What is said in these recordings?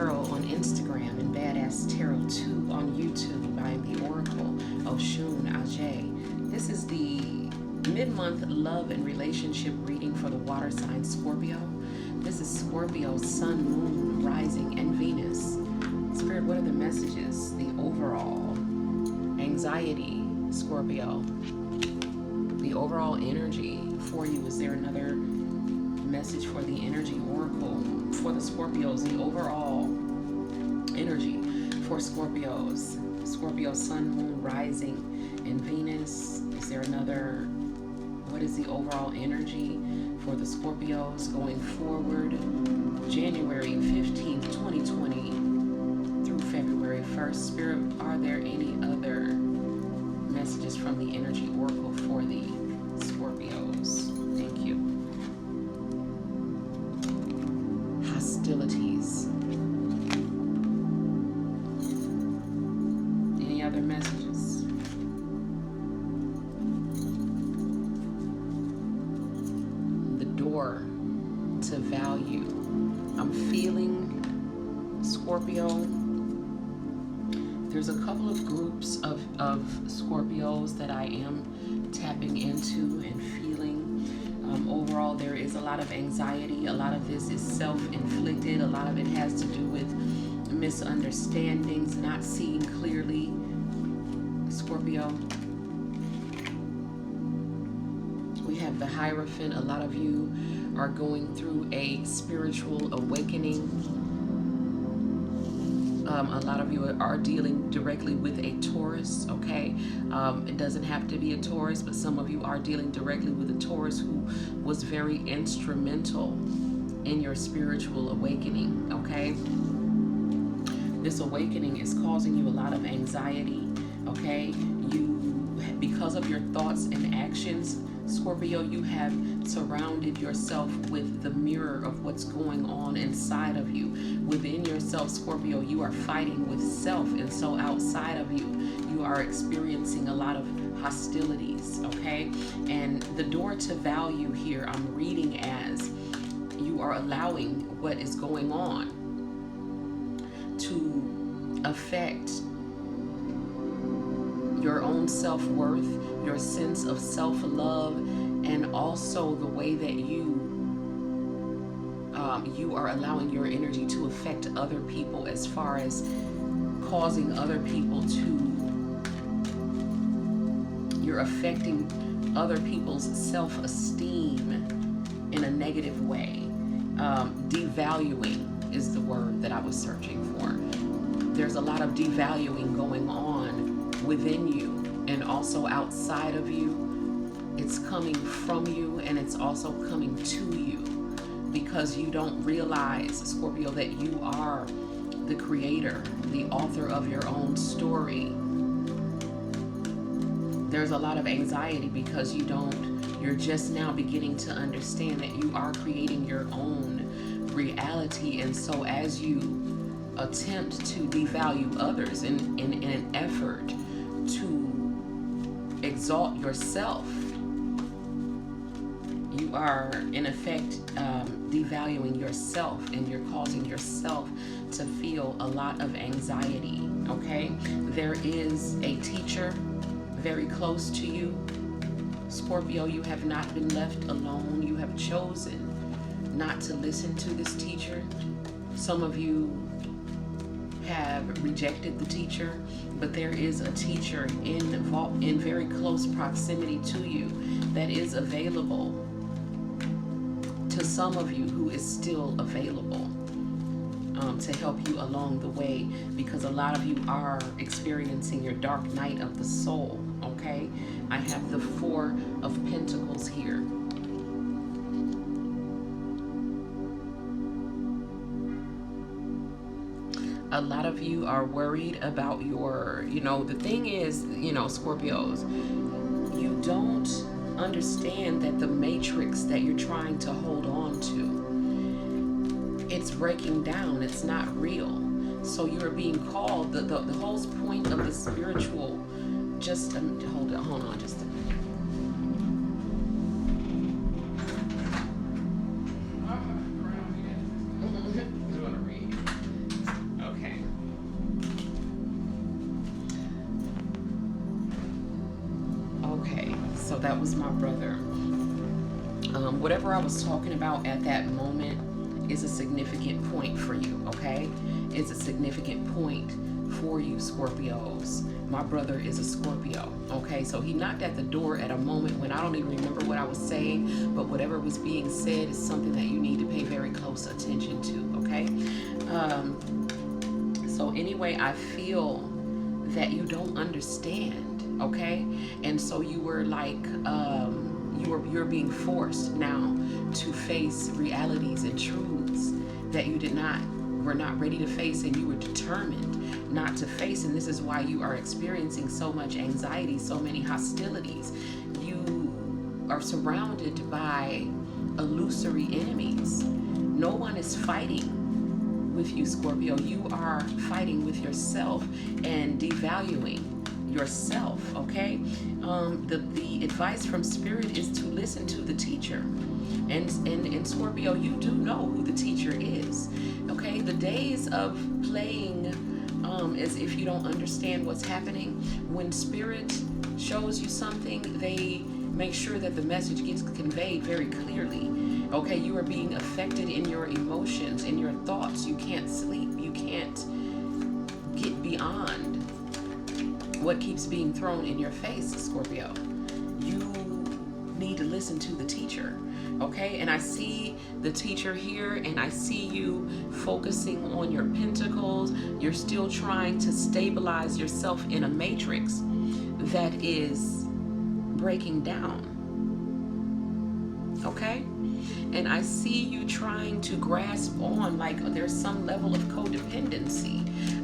Tarot on Instagram and Badass Tarot 2 on YouTube. I am the Oracle, Oshun Aje. This is the mid-month love and relationship reading for the water sign Scorpio. This is Scorpio's Sun, Moon, Rising, and Venus. Spirit, what are the messages? The overall anxiety, Scorpio. The overall energy for you. Is there another message for the energy oracle for the Scorpios? The overall energy for Scorpios. Scorpio, Sun, Moon, Rising, and Venus. Is there another? What is the overall energy for the Scorpios going forward? January 15th, 2020 through February 1st. Spirit, are there any other messages from the energy oracle for the Scorpios? Thank you. Hostilities. Any other messages? The door to value. I'm feeling, Scorpio, there's a couple of groups of Scorpios that I am tapping into and feeling. Overall, there is a lot of anxiety. A lot of this is self-inflicted. A lot of it has to do with misunderstandings, not seeing clearly, Scorpio. We have the Hierophant. A lot of you are going through a spiritual awakening. A lot of you are dealing directly with a Taurus, okay? It doesn't have to be a Taurus, but some of you are dealing directly with a Taurus who was very instrumental in your spiritual awakening, okay? This awakening is causing you a lot of anxiety, okay? Because of your thoughts and actions, Scorpio, you have surrounded yourself with the mirror of what's going on inside of you. Within yourself, Scorpio, you are fighting with self, and so outside of you, you are experiencing a lot of hostilities, okay? And the door to value here, I'm reading as you are allowing what is going on to affect your own self-worth, your sense of self-love, and also the way that you are allowing your energy to affect other people, as far as causing other people to, you're affecting other people's self-esteem in a negative way. Devaluing is the word that I was searching for. There's a lot of devaluing going on within you and also outside of you. It's coming from you and it's also coming to you, because you don't realize, Scorpio, that you are the creator, the author of your own story. There's a lot of anxiety because you're just now beginning to understand that you are creating your own reality. And so as you attempt to devalue others in an effort to exalt yourself, you are in effect devaluing yourself, and you're causing yourself to feel a lot of anxiety, okay? There is a teacher very close to you, Scorpio. You have not been left alone. You have chosen not to listen to this teacher. Some of you have rejected the teacher, but there is a teacher in very close proximity to you that is available to some of you, who is still available to help you along the way, because a lot of you are experiencing your dark night of the soul, okay? I have the Four of Pentacles here. A lot of you are worried about your, the thing is, Scorpios, you don't understand that the matrix that you're trying to hold on to, it's breaking down. It's not real. So you're being called, the whole point of the spiritual, just, hold on just a minute. Doing a read. So that was my brother. Whatever I was talking about at that moment is a significant point for you, okay? It's a significant point for you, Scorpios. My brother is a Scorpio, okay? So he knocked at the door at a moment when I don't even remember what I was saying, but whatever was being said is something that you need to pay very close attention to, okay? So anyway, I feel that you don't understand, okay? And so you were like, you're being forced now to face realities and truths that you were not ready to face, and you were determined not to face. And this is why you are experiencing so much anxiety, so many hostilities. You are surrounded by illusory enemies. No one is fighting with you, Scorpio. You are fighting with yourself and devaluing yourself, okay? The advice from Spirit is to listen to the teacher. And Scorpio, you do know who the teacher is, okay? The days of playing as if you don't understand what's happening, when Spirit shows you something, they make sure that the message gets conveyed very clearly, okay? You are being affected in your emotions, in your thoughts. You can't sleep. You can't get beyond what keeps being thrown in your face, Scorpio. You need to listen to the teacher, okay? And I see the teacher here, and I see you focusing on your pentacles. You're still trying to stabilize yourself in a matrix that is breaking down, okay? And I see you trying to grasp on, like there's some level of codependency.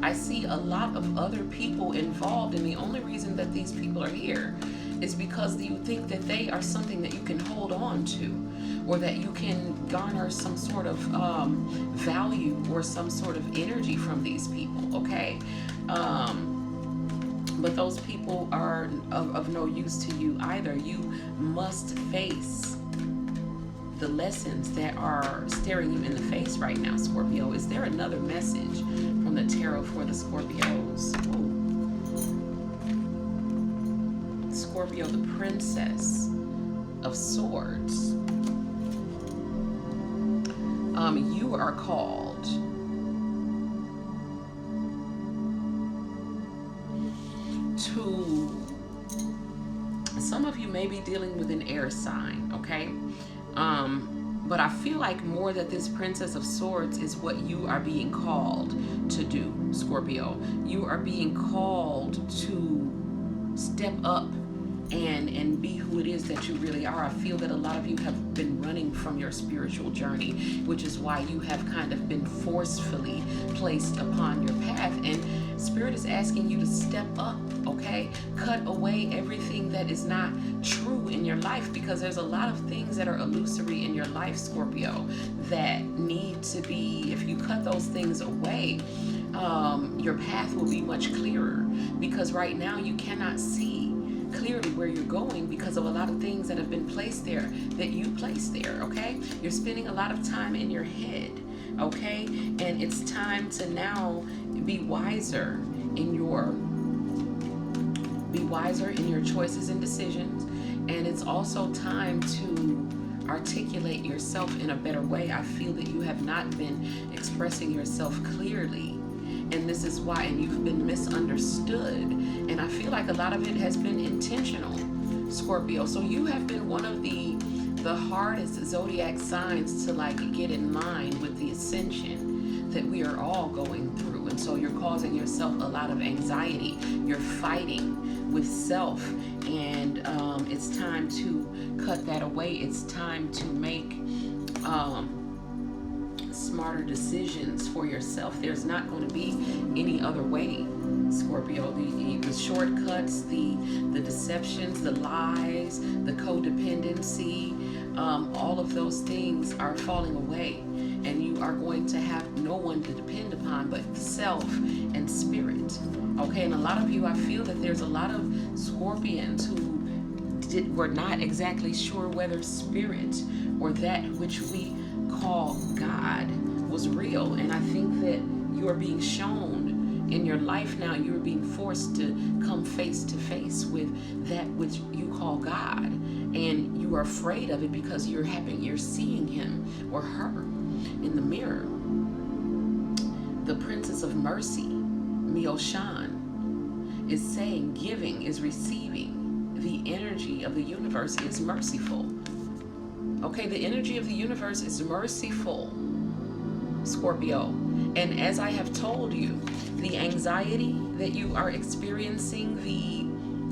I see a lot of other people involved, and the only reason that these people are here is because you think that they are something that you can hold on to, or that you can garner some sort of value or some sort of energy from these people, okay? But those people are of no use to you either. You must face the lessons that are staring you in the face right now, Scorpio. Is there another message from the tarot for the Scorpios? Ooh. Scorpio, the Princess of Swords. You are called to, some of you may be dealing with an air sign, okay? But I feel like more that this Princess of Swords is what you are being called to do, Scorpio. You are being called to step up and be who it is that you really are. I feel that a lot of you have been running from your spiritual journey, which is why you have kind of been forcefully placed upon your path. And Spirit is asking you to step up, okay? Cut away everything that is not true in your life, because there's a lot of things that are illusory in your life, Scorpio, that need to be, if you cut those things away, your path will be much clearer, because right now you cannot see clearly where you're going because of a lot of things that have been placed there, that you placed there, okay? You're spending a lot of time in your head, okay? And it's time to now be wiser in your choices and decisions. And it's also time to articulate yourself in a better way. I feel that you have not been expressing yourself clearly, and this is why, and you've been misunderstood. And I feel like a lot of it has been intentional, Scorpio. So you have been one of the hardest zodiac signs to like get in line with the ascension that we are all going through. And so you're causing yourself a lot of anxiety. You're fighting with self, and it's time to cut that away. It's time to make smarter decisions for yourself. There's not going to be any other way, Scorpio. The shortcuts, the deceptions, the lies, the codependency, all of those things are falling away, and you are going to have no one to depend upon but self and Spirit, okay? And a lot of you, I feel that there's a lot of Scorpions who were not exactly sure whether Spirit or that which we call God was real. And I think that you are being shown in your life now, you're being forced to come face to face with that which you call God, and you are afraid of it because you're seeing him or her in the mirror. The Princess of Mercy, Oshun, is saying giving is receiving. The energy of the universe is merciful. Okay, the energy of the universe is merciful, Scorpio. And as I have told you, the anxiety that you are experiencing, the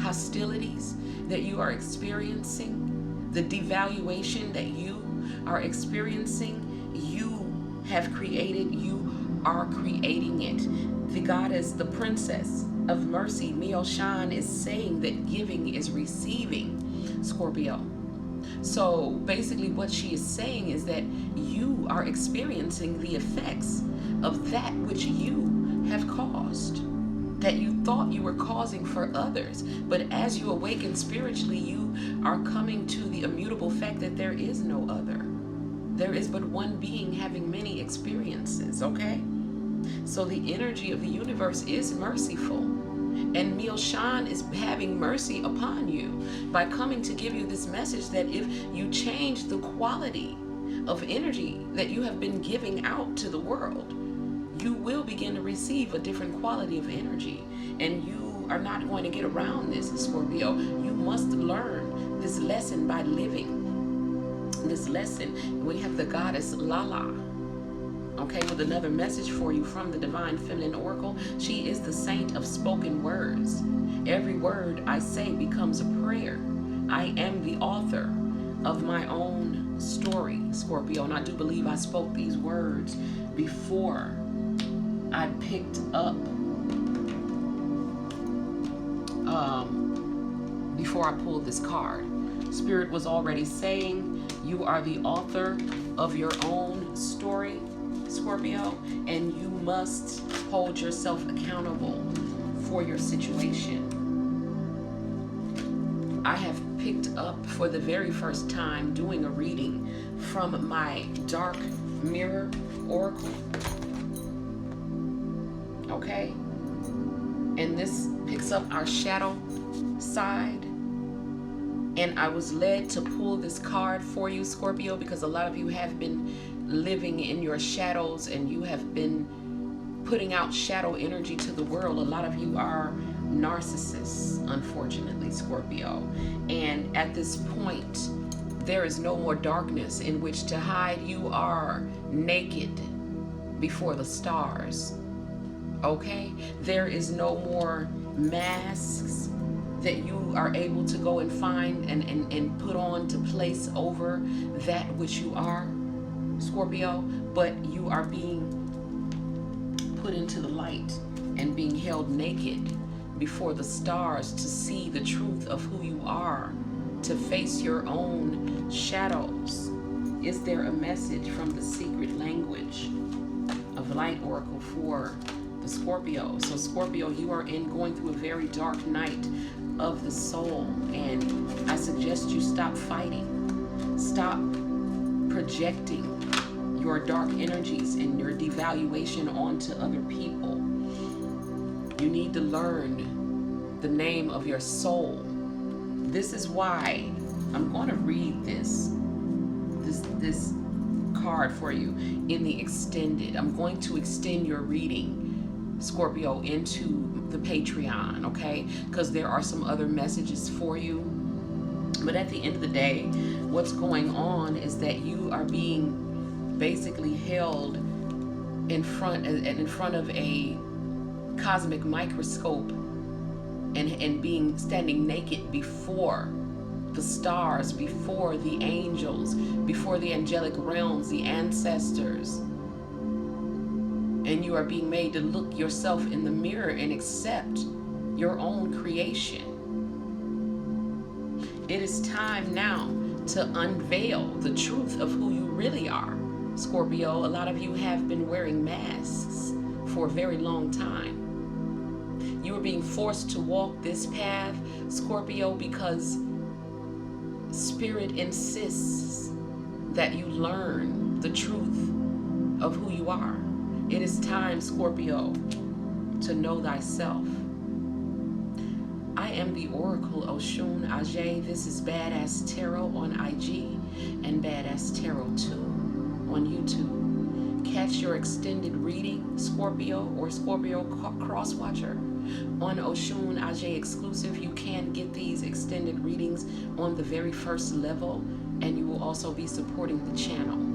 hostilities that you are experiencing, the devaluation that you are experiencing, you have created, you are creating it. The goddess, the Princess of Mercy, Oshun, is saying that giving is receiving, Scorpio. So basically what she is saying is that you are experiencing the effects of that which you have caused, that you thought you were causing for others. But as you awaken spiritually, you are coming to the immutable fact that there is no other. There is but one being having many experiences, okay? So the energy of the universe is merciful. And Oshun is having mercy upon you by coming to give you this message that if you change the quality of energy that you have been giving out to the world, you will begin to receive a different quality of energy. And you are not going to get around this, Scorpio. You must learn this lesson by living this lesson. We have the goddess Lala, okay, with another message for you from the Divine Feminine Oracle. She is the saint of spoken words. Every word I say becomes a prayer. I am the author of my own story, Scorpio, and I do believe I spoke these words before I picked up, before I pulled this card. Spirit was already saying you are the author of your own story, Scorpio, and you must hold yourself accountable for your situation. I have picked up for the very first time doing a reading from my dark mirror oracle. Okay? And this picks up our shadow side. And I was led to pull this card for you, Scorpio, because a lot of you have been living in your shadows and you have been putting out shadow energy to the world. A lot of you are narcissists, unfortunately, Scorpio. And at this point, there is no more darkness in which to hide. You are naked before the stars. Okay? There is no more masks that you are able to go and find and put on to place over that which you are, Scorpio, but you are being put into the light and being held naked before the stars to see the truth of who you are, to face your own shadows. Is there a message from the secret language of Light Oracle for the Scorpio? So Scorpio, you are going through a very dark night of the soul, and I suggest you stop fighting. Stop projecting your dark energies and your devaluation onto other people. You need to learn the name of your soul. This is why I'm going to read this card for you in the extended. I'm going to extend your reading, Scorpio, into the Patreon, okay? Because there are some other messages for you. But at the end of the day, what's going on is that you are being basically held in front of a cosmic microscope and being standing naked before the stars, before the angels, before the angelic realms, the ancestors. And you are being made to look yourself in the mirror and accept your own creation. It is time now to unveil the truth of who you really are, Scorpio. A lot of you have been wearing masks for a very long time. You are being forced to walk this path, Scorpio, because Spirit insists that you learn the truth of who you are. It is time, Scorpio, to know thyself. I am the Oracle Oshun Aje. This is Badass Tarot on IG and Badass Tarot 2 on YouTube. Catch your extended reading, Scorpio or Scorpio Cross Watcher, on Oshun Aje Exclusive. You can get these extended readings on the very first level, and you will also be supporting the channel.